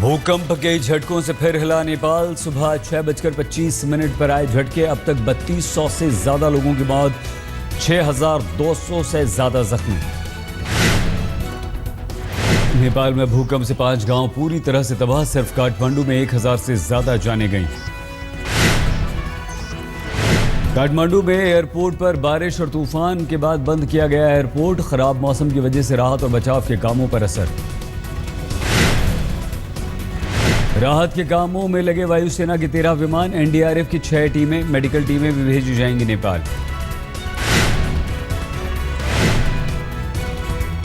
भूकंप के झटकों से फिर हिला नेपाल। सुबह 6:25 पर आए झटके। अब तक 3200 से ज्यादा लोगों की मौत, 6200 से ज्यादा जख्मी। नेपाल में भूकंप से 5 गांव पूरी तरह से तबाह। सिर्फ काठमांडू में 1000 से ज्यादा जानें गईं। काठमांडू में एयरपोर्ट पर बारिश और तूफान के बाद बंद किया गया एयरपोर्ट। खराब मौसम की वजह से राहत और बचाव के कामों पर असर। राहत के कामों में लगे वायुसेना के 13 विमान। एनडीआरएफ की 6 टीमें, मेडिकल टीमें भी भेजी जाएंगी नेपाल।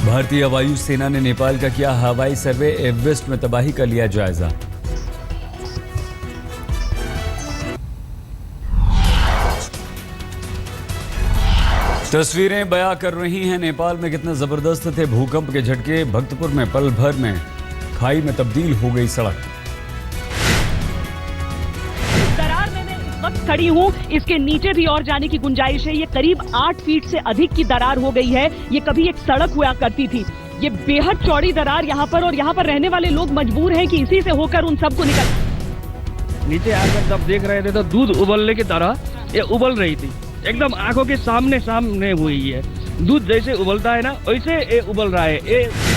भारतीय वायुसेना ने नेपाल का किया हवाई सर्वे। एवरेस्ट में तबाही का लिया जायजा। तस्वीरें बयां कर रही हैं नेपाल में कितने जबरदस्त थे भूकंप के झटके। भक्तपुर में पल भर में खाई में तब्दील हो गई सड़क। दरार में मैं इस वक्त खड़ी हूँ, इसके नीचे भी और जाने की गुंजाइश है। ये करीब 8 फीट से अधिक की दरार हो गई है। ये कभी एक सड़क हुआ करती थी। ये बेहद चौड़ी दरार यहाँ पर, और यहाँ पर रहने वाले लोग मजबूर हैं कि इसी से होकर उन सबको निकल। नीचे आकर जब देख रहे थे तो दूध उबलने की तरह ये उबल रही थी। एकदम आंखों के सामने हुई है। दूध जैसे उबलता है ना, वैसे ये उबल रहा है।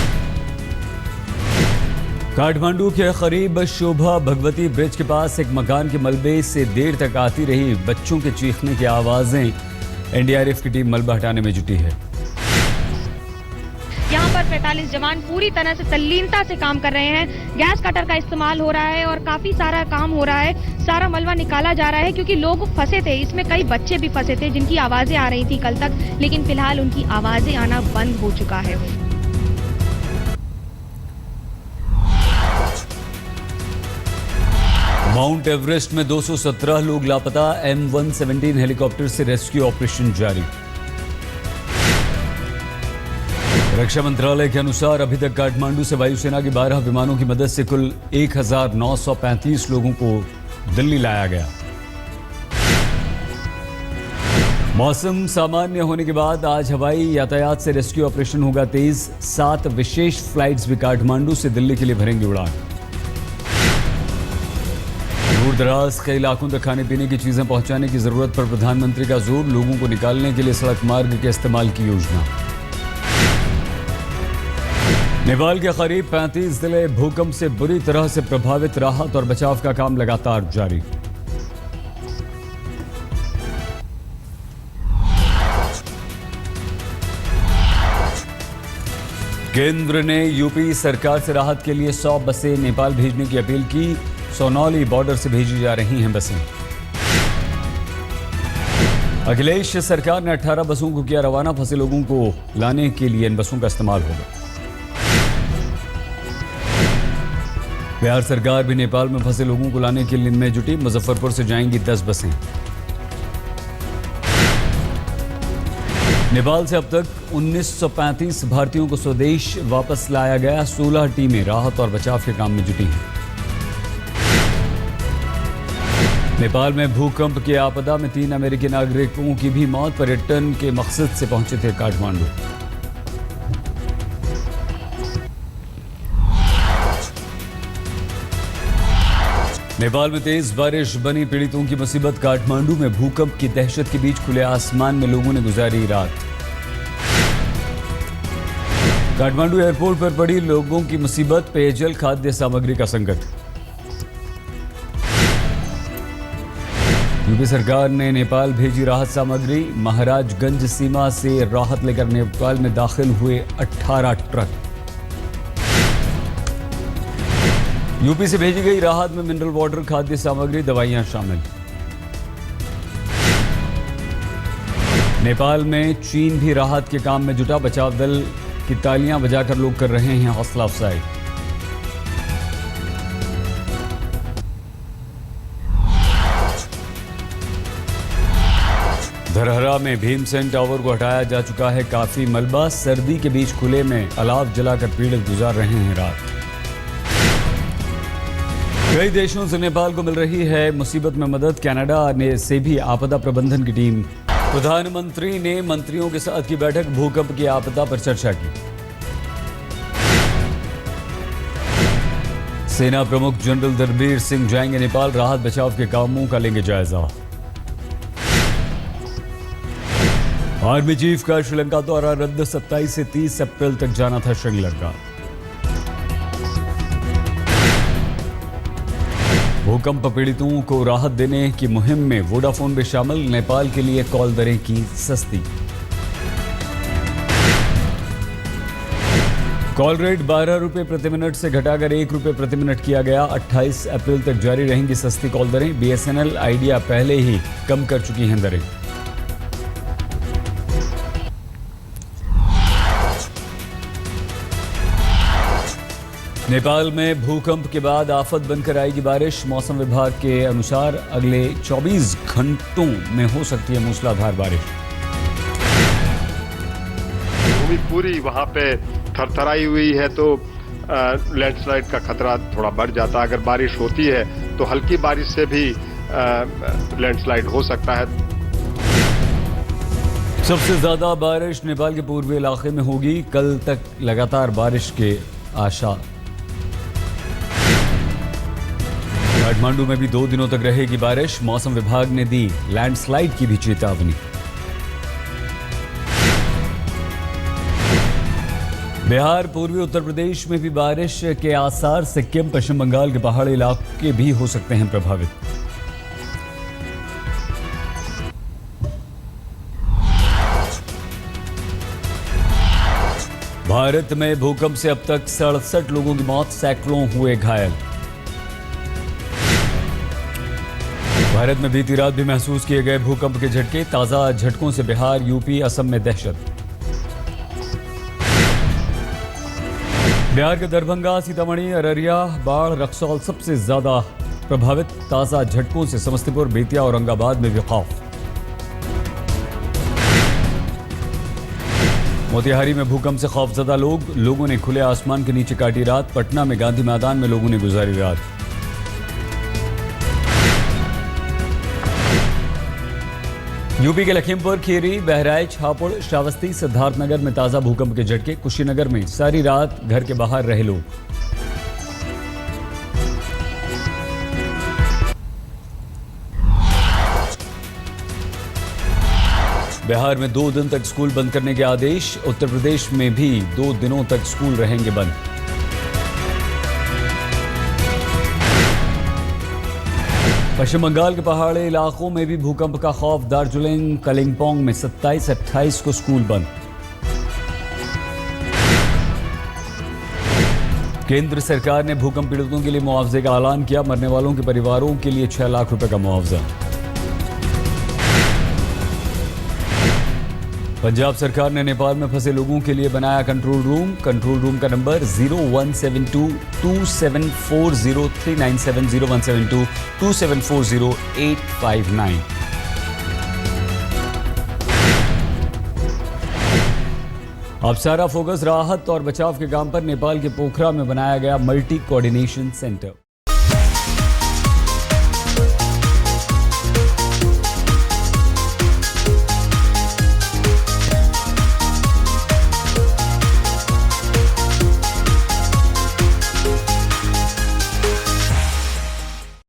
काठमांडू के करीब शोभा भगवती ब्रिज के पास एक मकान के मलबे से देर तक आती रही बच्चों के चीखने की आवाजें। एनडीआरएफ की टीम मलबा हटाने में जुटी है। यहाँ पर 45 जवान पूरी तरह से तल्लीनता से काम कर रहे हैं। गैस कटर का इस्तेमाल हो रहा है और काफी सारा काम हो रहा है। सारा मलबा निकाला जा रहा है क्योंकि लोग फंसे थे। इसमें कई बच्चे भी फंसे थे जिनकी आवाजें आ रही थी कल तक, लेकिन फिलहाल उनकी आवाजें आना बंद हो चुका है। माउंट एवरेस्ट में 217 लोग लापता। M117 हेलीकॉप्टर से रेस्क्यू ऑपरेशन जारी। रक्षा मंत्रालय के अनुसार अभी तक काठमांडू से वायुसेना की 12 विमानों की मदद से कुल 1935 लोगों को दिल्ली लाया गया। मौसम सामान्य होने के बाद आज हवाई यातायात से रेस्क्यू ऑपरेशन होगा तेज। 7 विशेष फ्लाइट्स भी काठमांडू से दिल्ली के लिए भरेंगी उड़ान। दूर दराज के इलाकों तक खाने पीने की चीजें पहुंचाने की जरूरत पर प्रधानमंत्री का जोर। लोगों को निकालने के लिए सड़क मार्ग के इस्तेमाल की योजना। नेपाल के करीब 35 जिले भूकंप से बुरी तरह से प्रभावित। राहत और बचाव का काम लगातार जारी। केंद्र ने यूपी सरकार से राहत के लिए 100 बसें नेपाल भेजने की अपील की। सोनौली बॉर्डर से भेजी जा रही हैं बसें। अखिलेश सरकार ने 18 बसों को किया रवाना। फंसे लोगों को लाने के लिए इन बसों का इस्तेमाल होगा। बिहार सरकार भी नेपाल में फंसे लोगों को लाने के लिए इनमें जुटी। मुजफ्फरपुर से जाएंगी 10 बसें। नेपाल से अब तक 1935 भारतीयों को स्वदेश वापस लाया गया। 16 टीमें राहत और बचाव के काम में जुटी हैं। नेपाल में भूकंप की आपदा में 3 अमेरिकी नागरिकों की भी मौत। पर्यटन के मकसद से पहुंचे थे काठमांडू। नेपाल में तेज बारिश बनी पीड़ितों की मुसीबत। काठमांडू में भूकंप की दहशत के बीच खुले आसमान में लोगों ने गुजारी रात। काठमांडू एयरपोर्ट पर पड़ी लोगों की मुसीबत। पेयजल खाद्य सामग्री का संकट। यूपी सरकार ने नेपाल भेजी राहत सामग्री। महाराजगंज सीमा से राहत लेकर नेपाल में दाखिल हुए 18 ट्रक। यूपी से भेजी गई राहत में मिनरल वाटर, खाद्य सामग्री, दवाइयां शामिल। नेपाल में चीन भी राहत के काम में जुटा। बचाव दल की तालियां बजाकर लोग कर रहे हैं हौसला अफजाई। धरहरा में भीमसेन टावर को हटाया जा चुका है काफी मलबा। सर्दी के बीच खुले में अलाव जलाकर पीड़ित गुजार रहे हैं रात। कई देशों से नेपाल को मिल रही है मुसीबत में मदद। कनाडा ने से भी आपदा प्रबंधन की टीम। प्रधानमंत्री ने मंत्रियों के साथ की बैठक। भूकंप की आपदा पर चर्चा की। सेना प्रमुख जनरल धर्मवीर सिंह जाएंगे नेपाल, राहत बचाव के कामों का लेंगे जायजा। आर्मी चीफ का श्रीलंका दौरा रद्द, 27 से 30 अप्रैल तक जाना था श्रीलंका। भूकंप पीड़ितों को राहत देने की मुहिम में वोडाफोन भी शामिल, नेपाल के लिए कॉल दरें की सस्ती। कॉल रेट 12 रुपए प्रति मिनट से घटाकर 1 रुपए प्रति मिनट किया गया। 28 अप्रैल तक जारी रहेंगी सस्ती कॉल दरें। बीएसएनएल आइडिया पहले ही कम कर चुकी हैं दरें। नेपाल में भूकंप के बाद आफत बनकर आएगी बारिश। मौसम विभाग के अनुसार अगले 24 घंटों में हो सकती है मूसलाधार बारिश। भूमि पूरी वहां पे थरथराई हुई है तो लैंडस्लाइड का खतरा थोड़ा बढ़ जाता है। अगर बारिश होती है तो हल्की बारिश से भी लैंडस्लाइड हो सकता है। सबसे ज्यादा बारिश नेपाल के पूर्वी इलाके में होगी। कल तक लगातार बारिश के आसार। काठमांडू में भी 2 दिनों तक रहेगी बारिश। मौसम विभाग ने दी लैंडस्लाइड की भी चेतावनी। बिहार, पूर्वी उत्तर प्रदेश में भी बारिश के आसार। सिक्किम, पश्चिम बंगाल के पहाड़ी इलाके भी हो सकते हैं प्रभावित। भारत में भूकंप से अब तक 67 लोगों की मौत, सैकड़ों हुए घायल। भारत में बीती रात भी महसूस किए गए भूकंप के झटके। ताजा झटकों से बिहार, यूपी, असम में दहशत। बिहार के दरभंगा, सीतामढ़ी, अररिया, बाढ़, रक्सौल सबसे ज्यादा प्रभावित। ताजा झटकों से समस्तीपुर, बेतिया, औरंगाबाद में भी खौफ। मोतिहारी में भूकंप से खौफजदा लोगों ने खुले आसमान के नीचे काटी रात। पटना में गांधी मैदान में लोगों ने गुजारी रात। यूपी के लखीमपुर खीरी, बहराइच, हापुड़, श्रावस्ती, सिद्धार्थनगर में ताजा भूकंप के झटके। कुशीनगर में सारी रात घर के बाहर रहे लोग। बिहार में 2 दिन तक स्कूल बंद करने के आदेश। उत्तर प्रदेश में भी 2 दिनों तक स्कूल रहेंगे बंद। पश्चिम बंगाल के पहाड़ी इलाकों में भी भूकंप का खौफ। दार्जिलिंग, कलिम्पोंग में 27-28 को स्कूल बंद। केंद्र सरकार ने भूकंप पीड़ितों के लिए मुआवजे का ऐलान किया। मरने वालों के परिवारों के लिए 6 लाख रुपए का मुआवजा। पंजाब सरकार ने नेपाल में फंसे लोगों के लिए बनाया कंट्रोल रूम। कंट्रोल रूम का नंबर 017227403970 017227400859। अब सारा फोकस राहत और बचाव के काम पर। नेपाल के पोखरा में बनाया गया मल्टी कोऑर्डिनेशन सेंटर।